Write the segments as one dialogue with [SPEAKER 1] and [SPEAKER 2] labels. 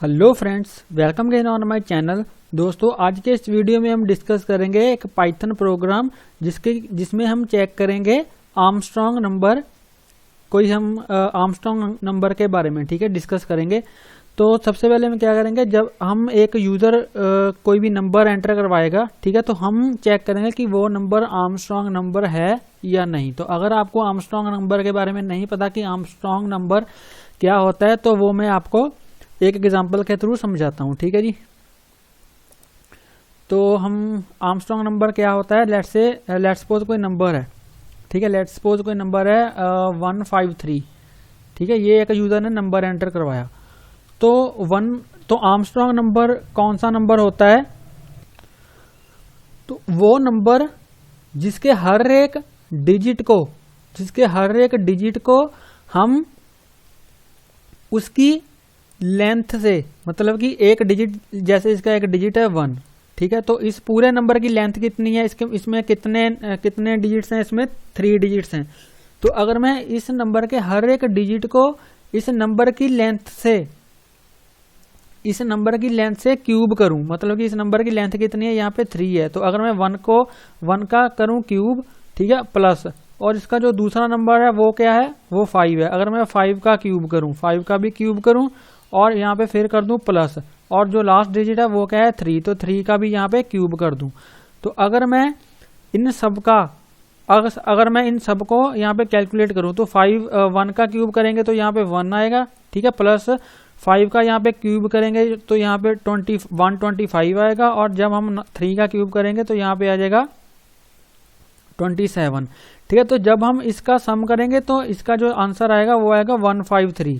[SPEAKER 1] Hello friends, welcome again on my channel. दोस्तों, आज के इस वीडियो में हम डिस्कस करेंगे एक पाइथन प्रोग्राम जिसमें हम चेक करेंगे आर्मस्ट्रॉन्ग नंबर। हम आर्मस्ट्रॉन्ग नंबर के बारे में डिस्कस करेंगे। तो सबसे पहले हम क्या करेंगे, जब हम एक यूज़र कोई भी नंबर एंटर करवाएगा, तो हम चेक करेंगे कि वो नंबर आर्मस्ट्रॉन्ग नंबर है या नहीं। तो अगर आपको आर्मस्ट्रॉन्ग नंबर के बारे में नहीं पता कि आर्मस्ट्रॉन्ग नंबर क्या होता है, तो वो मैं आपको एक एग्जाम्पल के थ्रू समझाता हूँ। ठीक है जी। तो हम आर्मस्ट्रॉन्ग नंबर क्या होता है, लेट्स सपोज कोई नंबर है। लेट्स सपोज कोई नंबर है 153। ये एक यूजर ने नंबर एंटर करवाया। तो आर्मस्ट्रॉन्ग नंबर कौन सा नंबर होता है? तो वो नंबर जिसके हर एक डिजिट को हम उसकी लेंथ से, मतलब कि एक डिजिट, जैसे इसका एक डिजिट है 1, तो इस पूरे नंबर की लेंथ कितनी है, इसमें कितने डिजिट्स हैं? इसमें 3 डिजिट्स हैं। तो अगर मैं इस नंबर के हर एक डिजिट को इस नंबर की लेंथ से क्यूब करूं, मतलब कि इस नंबर की लेंथ कितनी है, यहाँ पे 3 है। तो अगर मैं 1 का करूं क्यूब, प्लस, और इसका जो दूसरा नंबर है वो क्या है, वो 5 है। अगर मैं 5 का क्यूब करूं, 5 का भी क्यूब करूं, और यहाँ पे फिर कर दूं प्लस, और जो लास्ट डिजिट है वो क्या है 3, तो 3 का भी यहाँ पे क्यूब कर दूं। तो अगर मैं इन सब को यहाँ पे कैलकुलेट करूं, तो 1 का क्यूब करेंगे तो यहाँ पे 1 आएगा, प्लस 5 का यहाँ पे क्यूब करेंगे तो यहाँ पे 125 आएगा, और जब हम 3 का क्यूब करेंगे तो यहाँ पे आ जाएगा 27। तो जब हम इसका सम करेंगे तो इसका जो आंसर आएगा वो आएगा 153।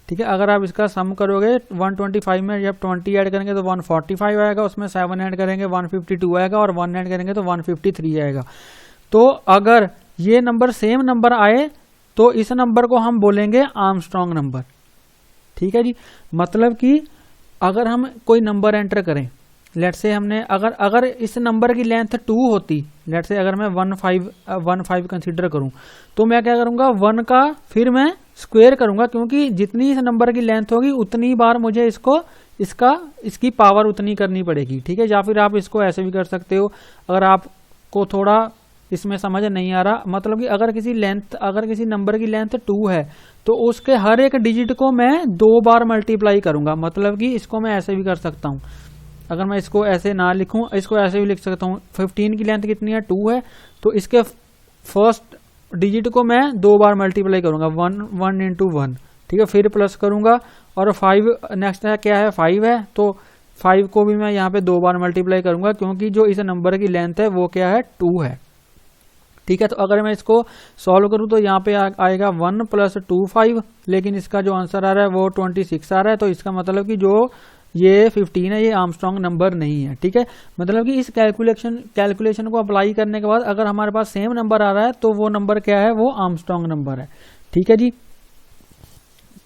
[SPEAKER 1] अगर आप इसका सम करोगे 125 में जब 20 ऐड करेंगे तो 145 आएगा, उसमें 7 ऐड करेंगे 152 आएगा, और 1 ऐड करेंगे तो 153 आएगा। तो अगर ये नंबर सेम नंबर आए तो इस नंबर को हम बोलेंगे आर्मस्ट्रॉन्ग नंबर। जी, मतलब कि अगर हम कोई नंबर एंटर करें, लेट्स से हमने अगर इस नंबर की लेंथ 2 होती, लेट्स से अगर मैं 15 कंसीडर करूं, तो मैं क्या करूंगा, 1 का फिर मैं स्क्वायर करूंगा, क्योंकि जितनी इस नंबर की लेंथ होगी उतनी बार मुझे इसकी पावर उतनी करनी पड़ेगी। या फिर आप इसको ऐसे भी कर सकते हो, अगर आपको थोड़ा इसमें समझ नहीं आ रहा, मतलब कि अगर किसी नंबर की लेंथ 2 है तो उसके हर एक डिजिट को मैं 2 बार मल्टीप्लाई करूंगा। मतलब कि इसको मैं ऐसे भी कर सकता हूं, अगर मैं इसको ऐसे ना लिखूं, इसको ऐसे भी लिख सकता हूं। 15 की लेंथ कितनी है, 2 है, तो इसके फर्स्ट डिजिट को मैं 2 बार मल्टीप्लाई करूंगा, 1 इंटू 1। फिर प्लस करूंगा, और 5 नेक्स्ट है, क्या है, 5 है, तो 5 को भी मैं यहाँ पे 2 बार मल्टीप्लाई करूंगा, क्योंकि जो इस नंबर की लेंथ है वो क्या है, 2 है। तो अगर मैं इसको सॉल्व करूं तो यहाँ पे आएगा 1 + 2 5, लेकिन इसका जो आंसर आ रहा है वो 26 आ रहा है। तो इसका मतलब कि जो ये 15 है, ये आर्मस्ट्रॉन्ग नंबर नहीं है। मतलब कि इस कैलकुलेशन को अप्लाई करने के बाद अगर हमारे पास सेम नंबर आ रहा है तो वो नंबर क्या है, वो आर्मस्ट्रॉन्ग नंबर है। जी,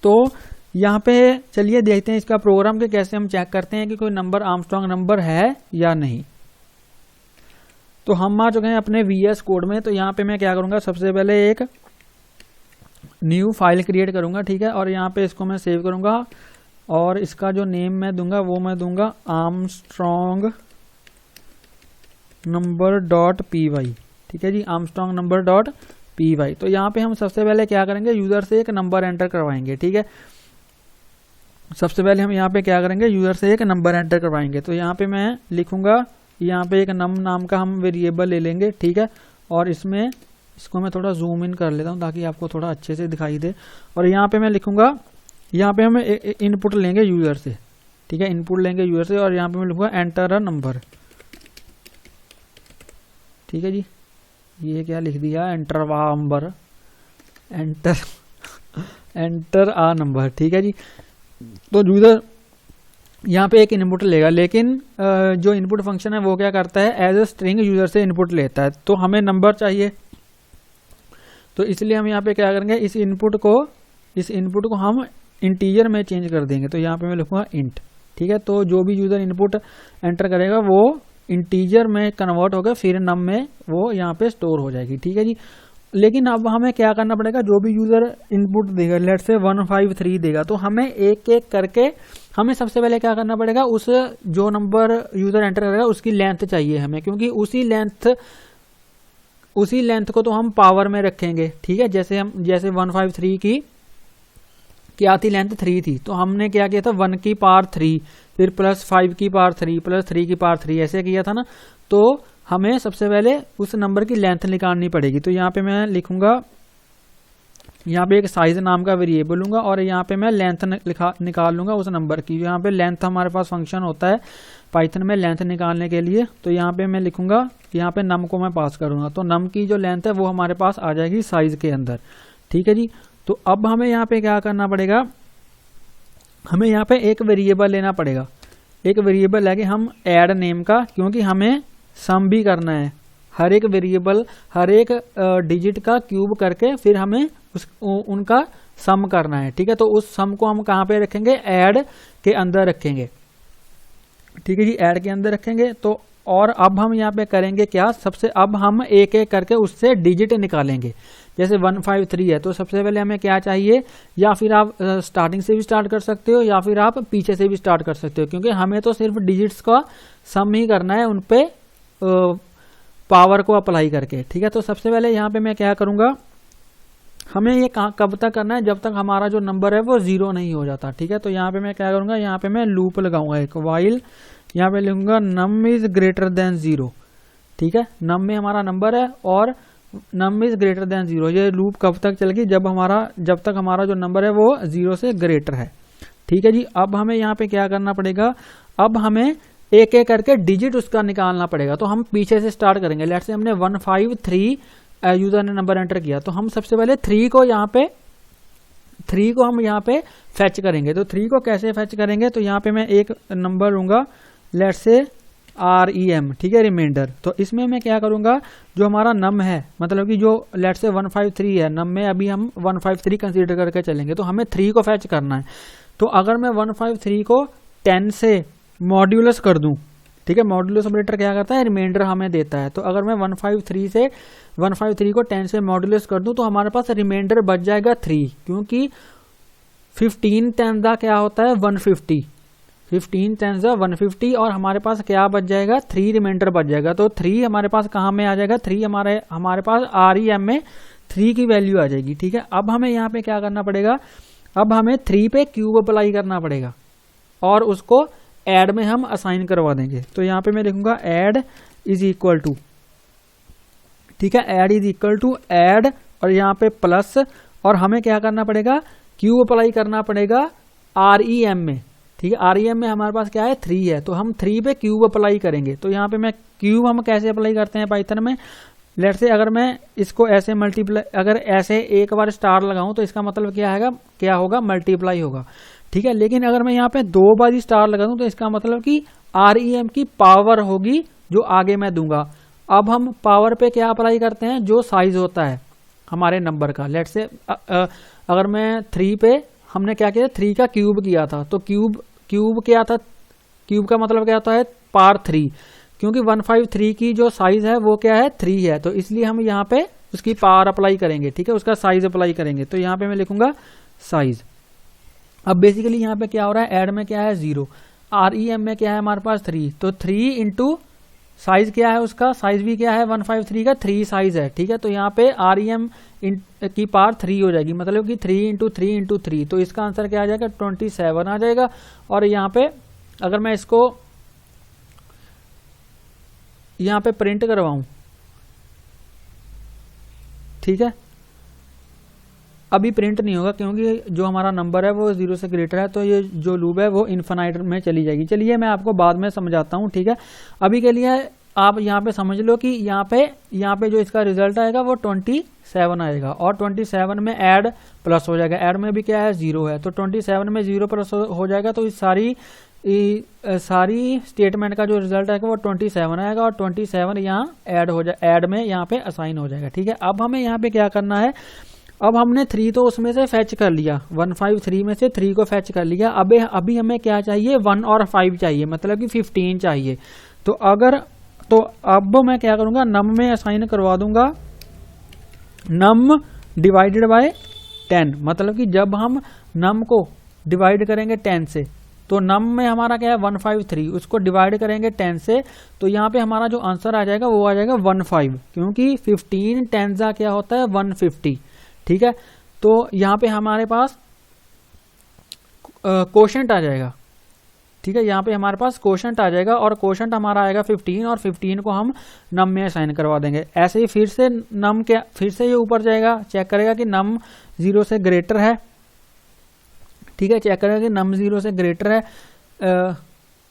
[SPEAKER 1] तो यहाँ पे चलिए देखते हैं इसका प्रोग्राम के कैसे हम चेक करते हैं कि कोई नंबर आर्मस्ट्रॉन्ग नंबर है या नहीं। तो हम आ चुके हैं अपने VS कोड में। तो यहाँ पे मैं क्या करूंगा, सबसे पहले एक न्यू फाइल क्रिएट करूंगा, और यहाँ पे इसको मैं सेव करूंगा, और इसका जो नेम मैं दूंगा वो मैं दूंगा आर्मस्ट्रॉन्ग नंबर .py। जी, आर्मस्ट्रॉन्ग नंबर .py। तो यहाँ पे हम सबसे पहले क्या करेंगे, यूजर से एक नंबर एंटर करवाएंगे। सबसे पहले हम यहाँ पे क्या करेंगे, यूजर से एक नंबर एंटर करवाएंगे। तो यहाँ पे मैं लिखूंगा, यहाँ पे एक नाम का हम वेरिएबल ले लेंगे, और इसको मैं थोड़ा जूम इन कर लेता हूँ ताकि आपको थोड़ा अच्छे से दिखाई दे। और यहाँ पे मैं लिखूंगा, यहाँ पे हम इनपुट लेंगे यूजर से, इनपुट लेंगे यूजर से, और यहाँ पे मैं लिखूंगा एंटर अ नंबर। जी, ये क्या लिख दिया, एंटर आ नंबर। जी, तो यूजर यहाँ पे एक इनपुट लेगा, लेकिन जो इनपुट फंक्शन है वो क्या करता है, एज ए स्ट्रिंग यूजर से इनपुट लेता है। तो हमें नंबर चाहिए, तो इसलिए हम यहाँ पे क्या करेंगे, इस इनपुट को हम इंटीजर में चेंज कर देंगे। तो यहाँ पे मैं लिखूंगा इंट। तो जो भी यूजर इनपुट एंटर करेगा वो इंटीजर में कन्वर्ट होकर फिर नम में वो यहाँ पे स्टोर हो जाएगी। जी, लेकिन अब हमें क्या करना पड़ेगा, जो भी यूजर इनपुट देगा, लेट से 153 देगा, तो हमें एक एक करके हमें सबसे पहले क्या करना पड़ेगा, उस जो नंबर यूजर एंटर करेगा उसकी लेंथ चाहिए हमें, क्योंकि उसी लेंथ को तो हम पावर में रखेंगे। ठीक है, जैसे 153 की क्या थी, लेंथ 3 थी, तो हमने क्या किया था 1 की पावर 3, फिर प्लस 5 की पावर 3, प्लस 3 की पावर 3, ऐसे किया था ना। तो हमें सबसे पहले उस नंबर की लेंथ निकालनी पड़ेगी। तो यहाँ पे मैं लिखूंगा, यहाँ पे एक साइज नाम का वेरिएबल लूंगा और यहाँ पे मैं लेंथ निकाल लूंगा उस नंबर की। यहाँ पे लेंथ हमारे पास फंक्शन होता है पाइथन में लेंथ निकालने के लिए। तो यहाँ पे मैं लिखूंगा, यहाँ पे नम को मैं पास करूंगा, तो नम की जो लेंथ है वो हमारे पास आ जाएगी साइज के अंदर। ठीक है जी। तो अब हमें यहाँ पे क्या करना पड़ेगा, हमें यहाँ पे एक वेरिएबल लेना पड़ेगा। एक वेरिएबल लेके हम ऐड नेम का, क्योंकि हमें सम भी करना है, हर एक वेरिएबल हर एक डिजिट का क्यूब करके फिर हमें उनका सम करना है। ठीक है, तो उस सम को हम कहाँ पे रखेंगे, ऐड के अंदर रखेंगे। ठीक है जी, ऐड के अंदर रखेंगे। तो और अब हम यहाँ पे करेंगे क्या, सबसे अब हम एक एक करके उससे डिजिट निकालेंगे। जैसे 153 है, तो सबसे पहले हमें क्या चाहिए, या फिर आप स्टार्टिंग से भी स्टार्ट कर सकते हो या फिर आप पीछे से भी स्टार्ट कर सकते हो, क्योंकि हमें तो सिर्फ डिजिट्स का सम ही करना है उन पे पावर को अप्लाई करके। ठीक है, तो सबसे पहले यहाँ पे मैं क्या करूंगा, हमें ये कब तक करना है, जब तक हमारा जो नंबर है वो 0 नहीं हो जाता। ठीक है, तो यहाँ पे मैं क्या करूंगा, यहाँ पे मैं लूप लगाऊंगा एक, वाइल यहाँ पे लिखूंगा नम इज ग्रेटर देन 0। ठीक है, नम में हमारा नंबर है और नम इज ग्रेटर देन 0। ये लूप कब तक चलेगी, जब तक हमारा जो नंबर है वो 0 से ग्रेटर है। ठीक है जी। अब हमें यहाँ पे क्या करना पड़ेगा, अब हमें एक एक करके डिजिट उसका निकालना पड़ेगा। तो हम पीछे से स्टार्ट करेंगे। लेट्स से हमने 153 यूजर ने नंबर एंटर किया, तो हम सबसे पहले 3 को हम यहाँ पे फेच करेंगे। तो 3 को कैसे फेच करेंगे, तो यहाँ पे मैं एक नंबर लूंगा, लेट्स से REM। ठीक है, रिमाइंडर। तो इसमें मैं क्या करूंगा, जो हमारा नम है, मतलब कि जो लेट्स से 153 है, नम में अभी हम 153 कंसीडर करके चलेंगे, तो हमें 3 को फेच करना है। तो अगर मैं 153 को 10 से मॉड्यूलस कर दूं, ठीक है, मॉड्यूलस ऑपरेटर क्या करता है, रिमाइंडर हमें देता है। तो अगर मैं 153 को 10 से मॉड्यूलस कर दूं, तो हमारे पास रिमाइंडर बच जाएगा 3, क्योंकि 15 10 क्या होता है 150, 15 10 150, और हमारे पास क्या बच जाएगा, 3 रिमाइंडर बच जाएगा। तो 3 हमारे पास कहाँ में आ जाएगा, 3 हमारे पास REM में 3 की वैल्यू आ जाएगी। ठीक है, अब हमें यहाँ पे क्या करना पड़ेगा, अब हमें 3 पे क्यूब अप्लाई करना पड़ेगा और उसको ऐड में हम असाइन करवा देंगे। तो यहाँ पे मैं लिखूंगा ऐड इज इक्वल टू, ठीक है, add is equal to add, और यहाँ पे प्लस, और हमें क्या करना पड़ेगा, क्यूब अप्लाई करना पड़ेगा REM में। ठीक है, REM में हमारे पास क्या है 3 है, तो हम 3 पे क्यूब अप्लाई करेंगे। तो यहाँ पे मैं क्यूब हम कैसे अप्लाई करते हैं पाइथन में, लेट्स से अगर मैं इसको ऐसे मल्टीप्लाई, अगर ऐसे एक बार स्टार लगाऊं तो इसका मतलब क्या होगा मल्टीप्लाई होगा। ठीक है, लेकिन अगर मैं यहाँ पे 2 बार स्टार लगा दूं तो इसका मतलब कि REM की पावर होगी जो आगे मैं दूंगा। अब हम पावर पे क्या अप्लाई करते हैं, जो साइज होता है हमारे नंबर का। लेट्स से अगर मैं 3 पे हमने क्या किया, 3 का क्यूब किया था, तो क्यूब क्या था, क्यूब का मतलब क्या होता है पावर 3, क्योंकि 153 की जो साइज है वो क्या है 3 है, तो इसलिए हम यहाँ पे उसकी पावर अप्लाई करेंगे। ठीक है, उसका साइज अप्लाई करेंगे। तो यहाँ पे मैं लिखूंगा साइज। अब बेसिकली यहाँ पे क्या हो रहा है, ऐड में क्या है 0, REM में क्या है हमारे पास 3, तो 3 इंटू साइज क्या है, उसका साइज भी क्या है 153 का 3 साइज है। ठीक है, तो यहाँ पे REM की पावर 3 हो जाएगी, मतलब कि 3 इंटू 3 इंटू 3, तो इसका आंसर क्या आ जाएगा 27 आ जाएगा। और यहाँ पे अगर मैं इसको यहाँ पे प्रिंट करवाऊं, ठीक है, अभी प्रिंट नहीं होगा क्योंकि जो हमारा नंबर है वो 0 से ग्रेटर है, तो ये जो लूप है वो इन्फिनाइट में चली जाएगी। चलिए मैं आपको बाद में समझाता हूँ। ठीक है, अभी के लिए आप यहाँ पे समझ लो कि यहाँ पे जो इसका रिजल्ट आएगा वो 27 आएगा, और 27 में ऐड प्लस हो जाएगा। ऐड में भी क्या है 0 है, तो 27 में 0 प्लस हो जाएगा, तो इस सारी स्टेटमेंट का जो रिजल्ट आएगा वो 27 आएगा, और 27 यहाँ ऐड में यहाँ पे असाइन हो जाएगा। ठीक है, अब हमें यहाँ पे क्या करना है, अब हमने 3 तो उसमें से फेच कर लिया, 153 में से 3 को फेच कर लिया। अभी हमें क्या चाहिए 1 और 5 चाहिए, मतलब कि 15 चाहिए। तो अब मैं क्या करूंगा, नम में असाइन करवा दूंगा नम डिवाइडेड बाय 10, मतलब कि जब हम नम को डिवाइड करेंगे 10 से, तो नम में हमारा क्या है 153, उसको डिवाइड करेंगे 10 से, तो यहाँ पे हमारा जो आंसर आ जाएगा वो आ जाएगा 15, क्योंकि 15 10 क्या होता है 150। ठीक है, तो यहाँ पे हमारे पास कोशेंट आ जाएगा। ठीक है, यहाँ पे हमारे पास कोशेंट आ जाएगा और कोशेंट हमारा आएगा 15 और 15 को हम नम में असाइन करवा देंगे। ऐसे ही फिर से नम के फिर से ये ऊपर जाएगा, चेक करेगा कि नम 0 से ग्रेटर है। ठीक है, चेक करेगा कि नम 0 से ग्रेटर है।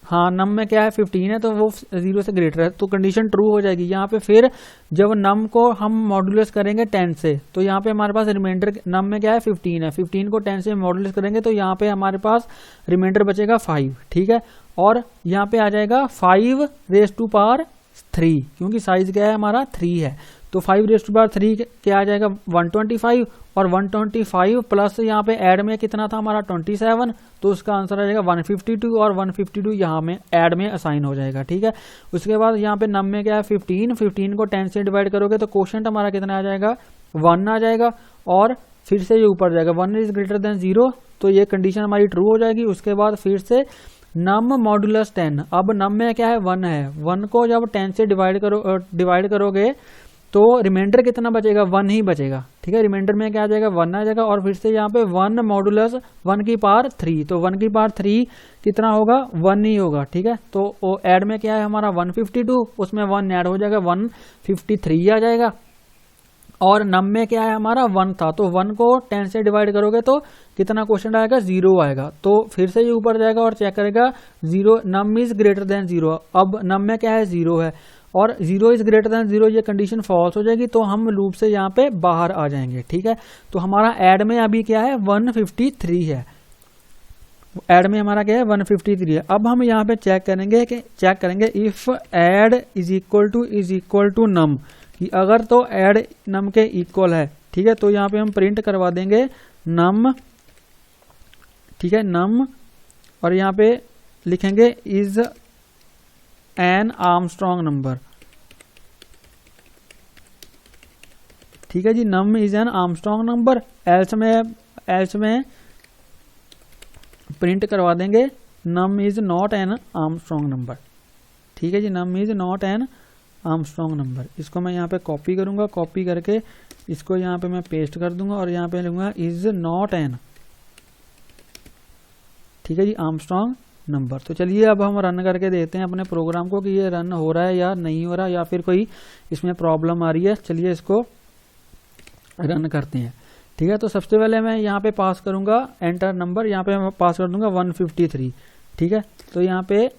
[SPEAKER 1] हाँ, नम में क्या है 15 है, तो वो 0 से ग्रेटर है, तो कंडीशन ट्रू हो जाएगी। यहाँ पे फिर जब नम को हम मॉडुलस करेंगे 10 से, तो यहाँ पे हमारे पास रिमाइंडर, नम में क्या है 15 है, 15 को 10 से मॉडुलस करेंगे तो यहाँ पे हमारे पास रिमाइंडर बचेगा 5। ठीक है, और यहाँ पे आ जाएगा 5⁻3, क्योंकि साइज क्या है हमारा 3 है, तो 5⁻3 क्या आ जाएगा 125, और 125 प्लस यहाँ पे ऐड में कितना था हमारा 27, तो उसका आंसर आ जाएगा 152, और 152 यहाँ में ऐड में असाइन हो जाएगा। ठीक है, उसके बाद यहाँ पे नम में क्या है 15 को 10 से डिवाइड करोगे तो कोशेंट हमारा कितना आ जाएगा 1 आ जाएगा, और फिर से ये ऊपर जाएगा 1 इज ग्रेटर देन 0, तो ये कंडीशन हमारी ट्रू हो जाएगी। उसके बाद फिर से नम मॉडुलस 10, अब नम में क्या है 1 है, 1 को जब 10 से डिवाइड करोगे तो रिमाइंडर कितना बचेगा 1 ही बचेगा। ठीक है, रिमाइंडर में क्या आ जाएगा 1 आ जाएगा, और फिर से यहाँ पे 1 मॉडुलस 1 की पावर 3, तो 1 की पावर 3 कितना होगा 1 ही होगा। ठीक है, तो ऐड में क्या है हमारा 152, उसमें 1 ऐड हो जाएगा 153 आ जाएगा, और नम में क्या है हमारा 1 था, तो 1 को 10 से डिवाइड करोगे तो कितना क्वेश्चन आएगा 0 आएगा, तो फिर से ये ऊपर जाएगा और चेक करेगा 0, नम इज ग्रेटर देन 0। अब नम में क्या है 0 है, और 0 इज ग्रेटर देन 0, ये कंडीशन फॉल्स हो जाएगी, तो हम लूप से यहाँ पे बाहर आ जाएंगे। ठीक है, तो हमारा ऐड में अभी क्या है 153 है, ऐड में हमारा क्या है 153 है। अब हम यहाँ पे चेक करेंगे if add is equal to num, कि अगर तो ऐड नम के इक्वल है। ठीक है, तो यहाँ पे हम प्रिंट करवा देंगे नम। ठीक है, नम, और यहाँ पे लिखेंगे इज एन आर्मस्ट्रॉन्ग नंबर। ठीक है जी, num is an Armstrong number, else में प्रिंट करवा देंगे num is not an Armstrong number. ठीक है जी, num is not an Armstrong number. इसको मैं यहाँ पे कॉपी करूंगा, कॉपी करके इसको यहाँ पे मैं पेस्ट कर दूंगा और यहाँ पे लूंगा इज नॉट एन। ठीक है जी, आर्मस्ट्रॉन्ग नंबर। तो चलिए अब हम रन करके देखते हैं अपने प्रोग्राम को कि ये रन हो रहा है या नहीं हो रहा, या फिर कोई इसमें प्रॉब्लम आ रही है। चलिए इसको रन करते हैं। ठीक है, तो सबसे पहले मैं यहाँ पे पास करूंगा एंटर नंबर, यहाँ पे मैं पास कर दूंगा 153। ठीक है, तो यहाँ पे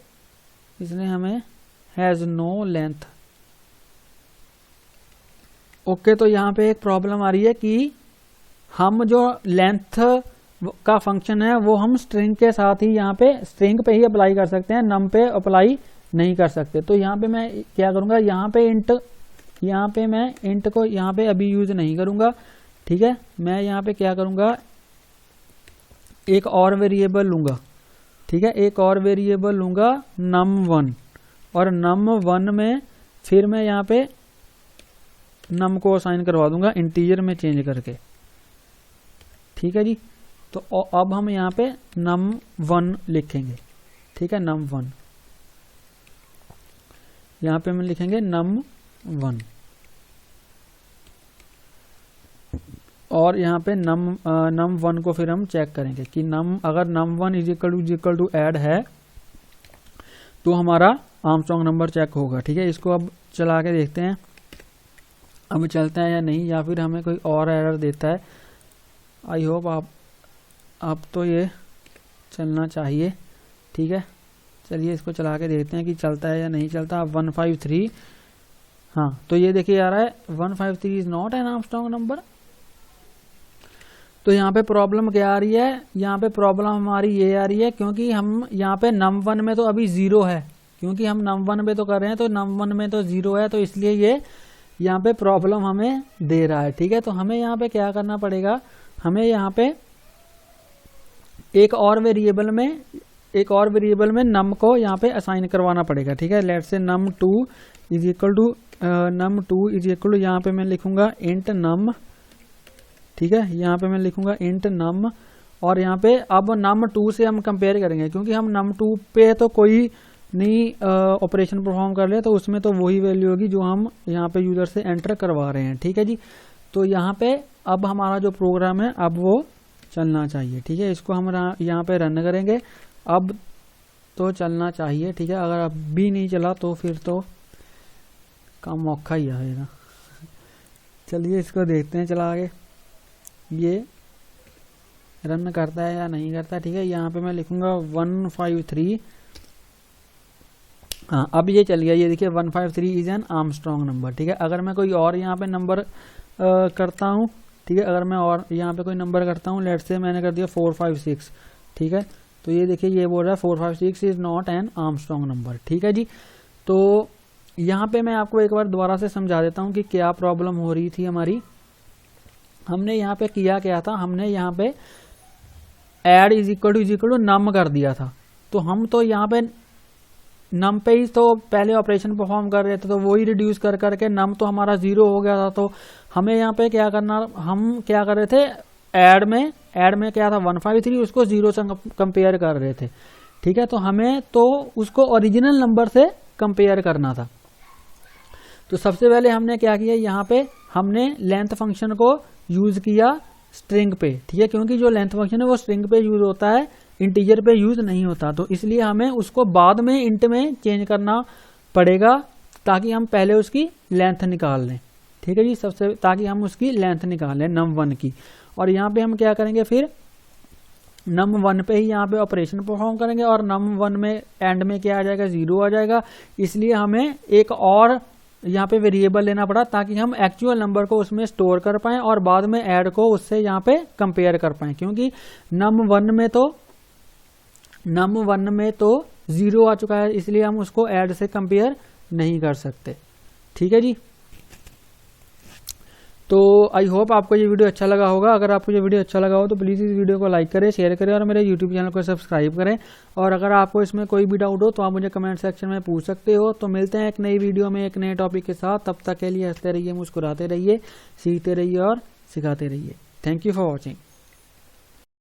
[SPEAKER 1] इसने हमें हैज नो लेंथ। ओके, तो यहाँ पे एक प्रॉब्लम आ रही है कि हम जो लेंथ का फंक्शन है वो हम स्ट्रिंग के साथ ही यहाँ पे स्ट्रिंग पे ही अप्लाई कर सकते हैं, नम पे अप्लाई नहीं कर सकते। तो यहाँ पे मैं क्या करूँगा, यहाँ पे मैं इंट को यहाँ पे अभी यूज नहीं करूँगा। ठीक है, मैं यहाँ पे क्या करूँगा, एक और वेरिएबल लूँगा। ठीक है, एक और वेरिएबल लूँगा num1, और num1 में फिर मैं यहाँ पे नम को असाइन करवा दूंगा इंटीजर में चेंज करके। ठीक है जी, तो अब हम यहाँ पे num1 लिखेंगे। ठीक है, num1 यहाँ पे हम लिखेंगे num1, और यहाँ पे num1 को फिर हम चेक करेंगे कि अगर num1 is equal to add है तो हमारा आर्मस्ट्रॉन्ग नंबर चेक होगा। ठीक है, इसको अब चला के देखते हैं अब चलता है या नहीं, या फिर हमें कोई और एरर देता है। आई होप आप तो ये चलना चाहिए। ठीक है, चलिए इसको चला के देखते हैं कि चलता है या नहीं चलता। 153, हाँ, तो ये देखिए आ रहा है 153 is not an Armstrong number. तो यहाँ पे प्रॉब्लम क्या आ रही है, यहाँ पे प्रॉब्लम हमारी ये आ रही है क्योंकि हम यहाँ पे num1 में तो अभी 0 है, क्योंकि हम num1 में तो कर रहे हैं, तो num1 में तो 0 है, तो इसलिए ये यहाँ पे प्रॉब्लम हमें दे रहा है। ठीक है, तो हमें यहाँ पे क्या करना पड़ेगा, हमें यहाँ पे एक और वेरिएबल में नम को यहाँ पे असाइन करवाना पड़ेगा। ठीक है, let's say num2 is equal to num2 is equal, यहाँ पे मैं लिखूंगा int num, ठीक है, यहाँ पे मैं लिखूंगा int num, और यहाँ पे अब num2 से हम कंपेयर करेंगे, क्योंकि हम num2 पे तो कोई नई ऑपरेशन परफॉर्म कर ले तो उसमें तो वही वैल्यू होगी जो हम यहाँ पे यूजर से एंटर करवा रहे हैं, ठीक है जी। तो यहाँ पे अब हमारा जो प्रोग्राम है अब वो चलना चाहिए, ठीक है। इसको हम यहाँ पे रन करेंगे, अब तो चलना चाहिए, ठीक है। अगर अब भी नहीं चला तो फिर तो काम औखा ही आएगा। चलिए इसको देखते हैं चला आगे, ये रन करता है या नहीं करता, ठीक है। यहाँ पे मैं लिखूंगा 153, हाँ अब ये चल गया, ये देखिए 153 इज एन आर्मस्ट्रॉन्ग नंबर, ठीक है। अगर मैं कोई और यहाँ पे नंबर करता हूँ, ठीक है, अगर मैं और यहाँ पे कोई नंबर करता हूँ, लेट्स से मैंने कर दिया 456, ठीक है, तो ये देखिए ये बोल रहा है 456 is not an Armstrong number, ठीक है जी। तो यहाँ पे मैं आपको एक बार दोबारा से समझा देता हूँ कि क्या प्रॉब्लम हो रही थी हमारी। हमने यहाँ पे किया क्या था, हमने यहाँ पे एड इज इक्वल टू नम कर दिया था, तो हम तो यहाँ पे नम पे ही तो पहले ऑपरेशन परफॉर्म कर रहे थे, तो वही रिड्यूस कर करके नम तो हमारा 0 हो गया था। तो हमें यहाँ पे क्या करना, हम क्या कर रहे थे, ऐड में क्या था 153, उसको 0 से कंपेयर कर रहे थे, ठीक है। तो हमें तो उसको ओरिजिनल नंबर से कंपेयर करना था। तो सबसे पहले हमने क्या किया, यहाँ पे हमने लेंथ फंक्शन को यूज किया स्ट्रिंग पे, ठीक है, क्योंकि जो लेंथ फंक्शन है वो स्ट्रिंग पे यूज होता है, इंटीजर पे यूज नहीं होता, तो इसलिए हमें उसको बाद में इंट में चेंज करना पड़ेगा ताकि हम पहले उसकी लेंथ निकाल लें, ठीक है जी, सबसे ताकि हम उसकी लेंथ निकाल लें num1 की। और यहाँ पे हम क्या करेंगे, फिर num1 पे ही यहाँ पे ऑपरेशन परफॉर्म करेंगे, और num1 में एंड में क्या आ जाएगा, 0 आ जाएगा। इसलिए हमें एक और यहाँ पे वेरिएबल लेना पड़ा ताकि हम एक्चुअल नंबर को उसमें स्टोर कर पाएं और बाद में ऐड को उससे यहाँ पे कंपेयर कर पाएं, क्योंकि num1 में तो 0 आ चुका है, इसलिए हम उसको ऐड से कंपेयर नहीं कर सकते, ठीक है जी। तो आई होप आपको ये वीडियो अच्छा लगा होगा। अगर आपको ये वीडियो अच्छा लगा हो तो प्लीज़ इस वीडियो को लाइक करें, शेयर करें और मेरे यूट्यूब चैनल को सब्सक्राइब करें। और अगर आपको इसमें कोई भी डाउट हो तो आप मुझे कमेंट सेक्शन में पूछ सकते हो। तो मिलते हैं एक नई वीडियो में एक नए टॉपिक के साथ, तब तक के लिए हंसते रहिए, मुस्कुराते रहिए, सीखते रहिए और सिखाते रहिए। Thank you for watching.